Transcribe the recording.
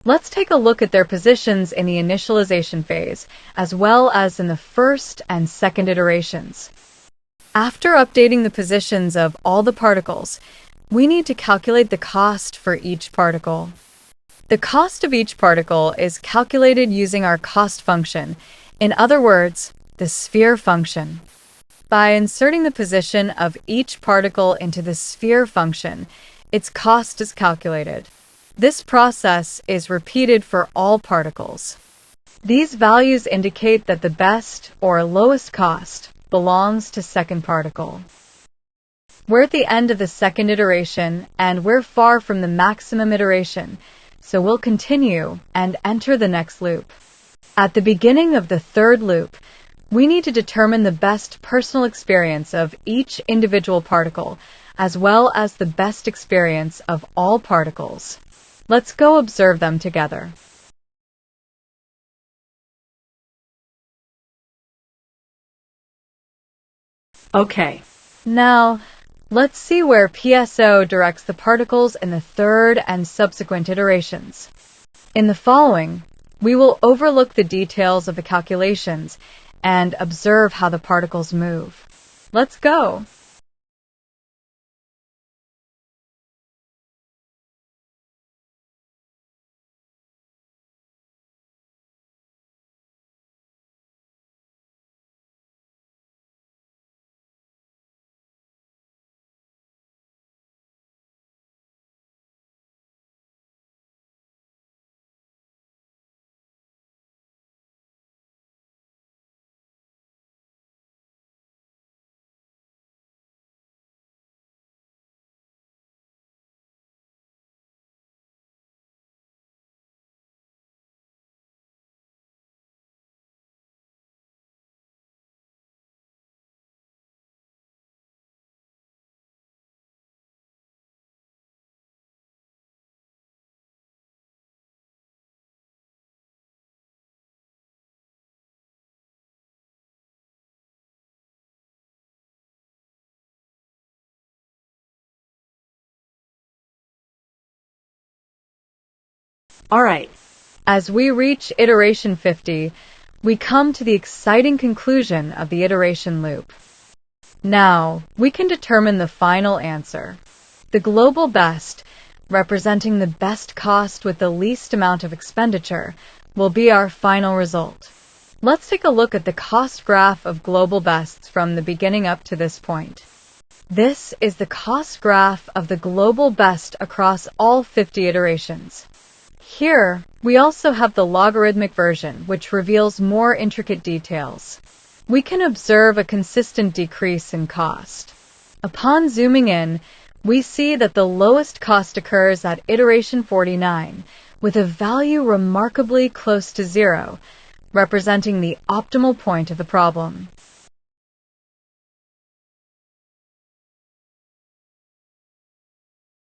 Let's take a look at their positions in the initialization phase, as well as in the first and second iterations. After updating the positions of all the particles, we need to calculate the cost for each particle. The cost of each particle is calculated using our cost function, in other words, the sphere function. By inserting the position of each particle into the sphere function, its cost is calculated. This process is repeated for all particles. These values indicate that the best or lowest cost belongs to second particle. We're at the end of the second iteration, and we're far from the maximum iteration, so we'll continue and enter the next loop. At the beginning of the third loop, we need to determine the best personal experience of each individual particle, as well as the best experience of all particles. Let's go observe them together. Okay, now let's see where PSO directs the particles in the third and subsequent iterations. In the following, we will overlook the details of the calculations and observe how the particles move. Let's go! Alright, as we reach iteration 50, we come to the exciting conclusion of the iteration loop. Now, we can determine the final answer. The global best, representing the best cost with the least amount of expenditure, will be our final result. Let's take a look at the cost graph of global bests from the beginning up to this point. This is the cost graph of the global best across all 50 iterations. Here, we also have the logarithmic version, which reveals more intricate details. We can observe a consistent decrease in cost. Upon zooming in, we see that the lowest cost occurs at iteration 49, with a value remarkably close to 0, representing the optimal point of the problem.